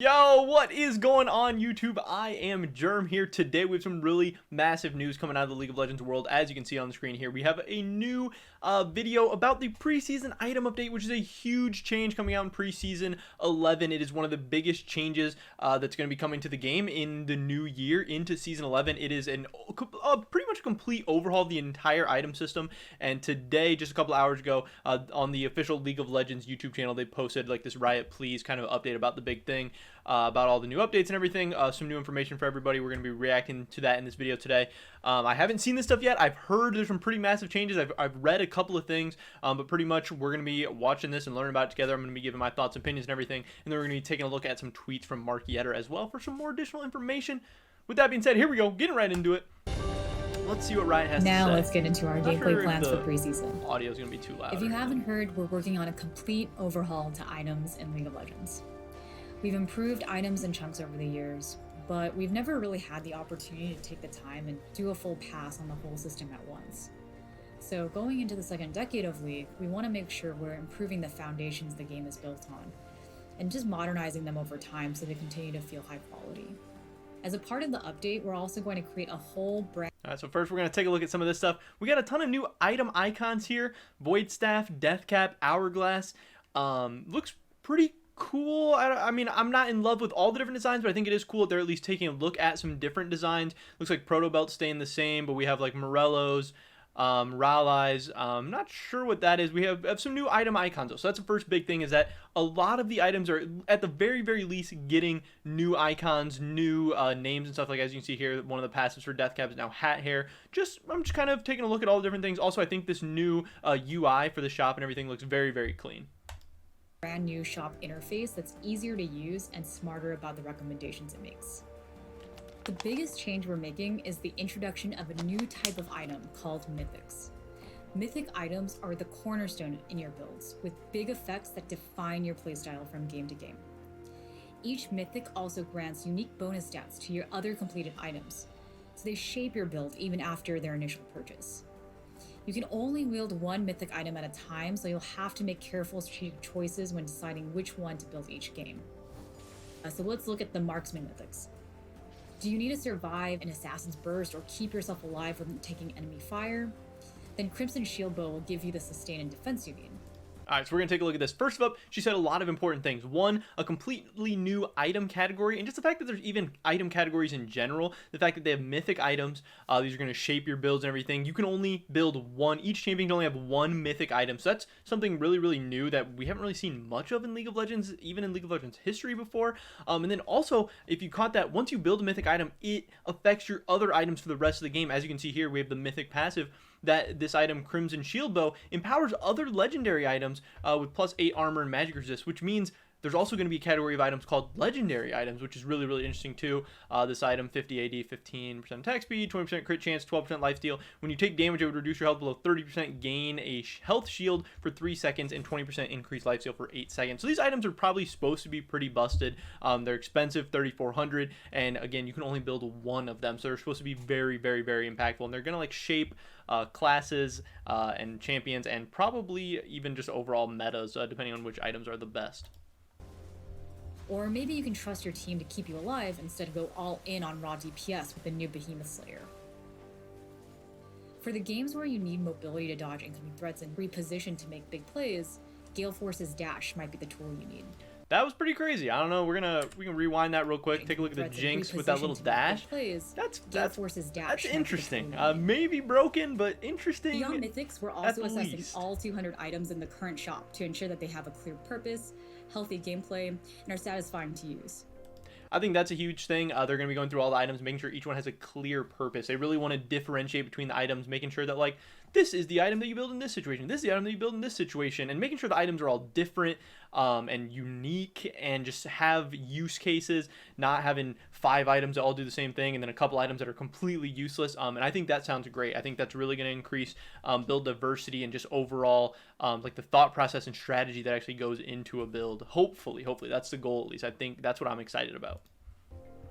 Yo, what is going on YouTube? I am Germ here. Today we have some really massive news coming out of the League of Legends world. As you can see on the screen here, we have a new video about the preseason item update, which is a huge change coming out in preseason 11. It is one of the biggest changes that's going to be coming to the game in the new year into season 11. It is pretty much a complete overhaul of the entire item system. And today, just a couple hours ago, on the official League of Legends YouTube channel, they posted like this Riot Pls kind of update about the big thing. About all the new updates and everything, some new information for everybody. We're going to be reacting to that in this video today. I haven't seen this stuff yet. I've heard there's some pretty massive changes. I've read a couple of things, but pretty much we're going to be watching this and learning about it together. I'm going to be giving my thoughts, opinions, and everything, and then we're going to be taking a look at some tweets from Mark Yetter as well for some more additional information. With that being said, here we go, getting right into it. Let's see what Riot has to say. Now let's get into our gameplay plans for preseason. Audio is going to be too loud. If you haven't heard, we're working on a complete overhaul to items in League of Legends. We've improved items and chunks over the years, but we've never really had the opportunity to take the time and do a full pass on the whole system at once. So going into the second decade of League, we want to make sure we're improving the foundations the game is built on, and just modernizing them over time so they continue to feel high quality. As a part of the update, we're also going to create a whole brand. Alright, so first we're going to take a look at some of this stuff. We got a ton of new item icons here. Void Staff, Death Cap, Hourglass. Looks pretty cool. I mean, I'm not in love with all the different designs, but I think it is cool that they're at least taking a look at some different designs. Looks like Proto Belt's staying the same, but we have like Morello's, Rallies. Not sure what that is. We have some new item icons though. So that's the first big thing, is that a lot of the items are at the very least getting new icons, new names and stuff. Like as you can see here, one of the passives for Death Cap is now Hat Hair. I'm just kind of taking a look at all the different things. Also, I think this new UI for the shop and everything looks very clean. Brand new shop interface that's easier to use and smarter about the recommendations it makes. The biggest change we're making is the introduction of a new type of item called Mythics. Mythic items are the cornerstone in your builds, with big effects that define your playstyle from game to game. Each Mythic also grants unique bonus stats to your other completed items, so they shape your build even after their initial purchase. You can only wield one Mythic item at a time, so you'll have to make careful strategic choices when deciding which one to build each game. So let's look at the Marksman Mythics. Do you need to survive an Assassin's Burst or keep yourself alive when taking enemy fire? Then Crimson Shield Bow will give you the sustain and defense you need. Alright, so we're going to take a look at this. First up, she said a lot of important things. One, a completely new item category, and just the fact that there's even item categories in general. The fact that they have mythic items, these are going to shape your builds and everything. You can only build one. Each champion can only have one mythic item. So that's something really new that we haven't really seen much of in League of Legends, even in League of Legends history before. And then also, if you caught that, once you build a mythic item, it affects your other items for the rest of the game. As you can see here, we have the mythic passive that this item, Crimson Shield Bow, empowers other legendary items with +8 armor and magic resist, which means there's also going to be a category of items called legendary items, which is really interesting too. This item, 50 AD, 15% attack speed, 20% crit chance, 12% lifesteal. When you take damage, it would reduce your health below 30%, gain a health shield for 3 seconds, and 20% increase lifesteal for 8 seconds. So these items are probably supposed to be pretty busted. They're expensive, 3,400, and again, you can only build one of them. So they're supposed to be very impactful, and they're going to like shape classes and champions, and probably even just overall metas, depending on which items are the best. Or maybe you can trust your team to keep you alive instead of go all in on raw DPS with the new Behemoth Slayer. For the games where you need mobility to dodge incoming threats and reposition to make big plays, Gale Force's Dash might be the tool you need. That was pretty crazy. I don't know. We can rewind that real quick. Take a look at the Jinx with that little dash. That's interesting. Maybe broken, but interesting. Beyond Mythics, we're also assessing all 200 items in the current shop to ensure that they have a clear purpose, healthy gameplay, and are satisfying to use. I think that's a huge thing. They're going to be going through all the items, making sure each one has a clear purpose. They really want to differentiate between the items, making sure that like this is the item that you build in this situation, this is the item that you build in this situation, and making sure the items are all different and unique and just have use cases, not having 5 items that all do the same thing and then a couple items that are completely useless. And I think that sounds great. I think that's really going to increase build diversity and just overall like the thought process and strategy that actually goes into a build. Hopefully that's the goal. At least I think that's what I'm excited about.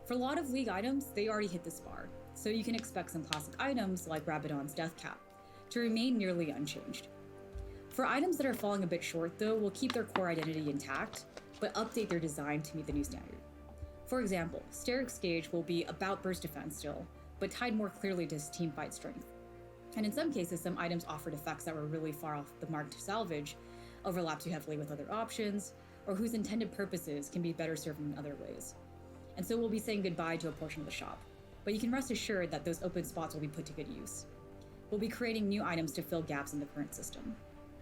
For a lot of League items, they already hit this bar, so you can expect some classic items like Rabadon's Death Cap to remain nearly unchanged. For items that are falling a bit short though, we'll keep their core identity intact, but update their design to meet the new standard. For example, Steric's Gauge will be about burst defense still, but tied more clearly to his teamfight strength. And in some cases, some items offered effects that were really far off the mark to salvage, overlap too heavily with other options, or whose intended purposes can be better served in other ways. And so we'll be saying goodbye to a portion of the shop, but you can rest assured that those open spots will be put to good use. We'll be creating new items to fill gaps in the current system.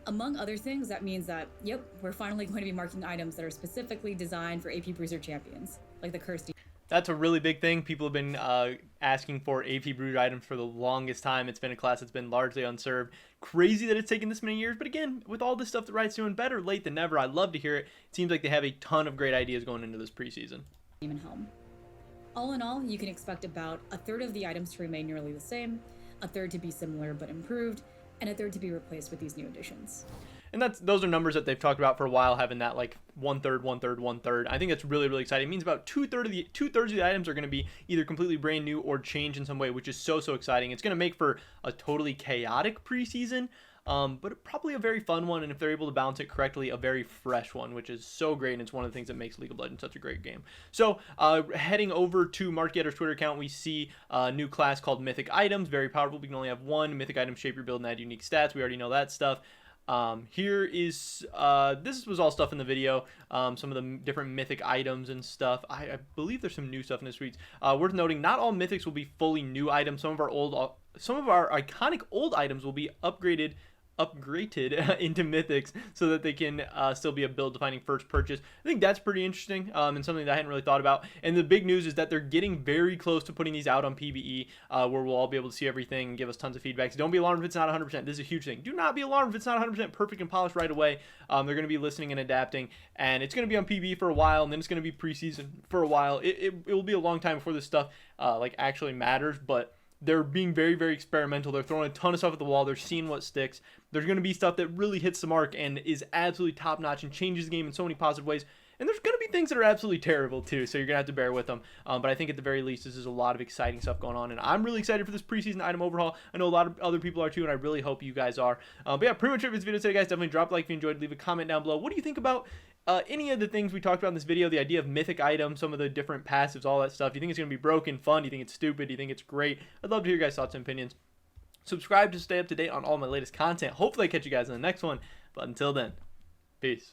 Among other things, that means that, yep, we're finally going to be marking items that are specifically designed for AP Bruiser champions, like the Cursed. That's a really big thing. People have been asking for AP Bruiser items for the longest time. It's been a class that's been largely unserved. Crazy that it's taken this many years, but again, with all this stuff that Riot's doing, better late than never. I love to hear it. It seems like they have a ton of great ideas going into this preseason. And Helm. All in all, you can expect about a third of the items to remain nearly the same, a third to be similar but improved, and a third to be replaced with these new additions. And those are numbers that they've talked about for a while, having that like one third. I think that's really, really exciting. It means about two-thirds of the items are going to be either completely brand new or changed in some way, which is so exciting. It's going to make for a totally chaotic preseason, but probably a very fun one. And if they're able to balance it correctly, a very fresh one, which is so great. And it's one of the things that makes League of Legends such a great game. So heading over to Marketter's Twitter account, we see a new class called Mythic Items. Very powerful. We can only have one. Mythic Items shape your build and add unique stats. We already know that stuff. Here is this was all stuff in the video, some of the different mythic items and stuff. I believe there's some new stuff in this week. Worth noting, not all mythics will be fully new items. Some of our iconic old items will be upgraded into mythics so that they can still be a build defining first purchase. I think that's pretty interesting and something that I hadn't really thought about. And the big news is that they're getting very close to putting these out on PvE where we'll all be able to see everything and give us tons of feedback. So don't be alarmed if it's not 100%. This is a huge thing. Do not be alarmed if it's not 100% perfect and polished right away. They're going to be listening and adapting, and it's going to be on PvE for a while, and then it's going to be preseason for a while. It will be a long time before this stuff like actually matters, but they're being very experimental. They're throwing a ton of stuff at the wall. They're seeing what sticks. There's going to be stuff that really hits the mark and is absolutely top notch and changes the game in so many positive ways. And there's going to be things that are absolutely terrible too, so you're going to have to bear with them. But I think at the very least, this is a lot of exciting stuff going on, and I'm really excited for this preseason item overhaul. I know a lot of other people are too, and I really hope you guys are. But yeah, pretty much it for this video today, guys. Definitely drop a like if you enjoyed. Leave a comment down below. What do you think about any of the things we talked about in this video? The idea of mythic items, some of the different passives, all that stuff. Do you think it's going to be broken, fun? Do you think it's stupid? Do you think it's great? I'd love to hear your guys' thoughts and opinions. Subscribe to stay up to date on all my latest content. Hopefully I catch you guys in the next one. But until then, peace.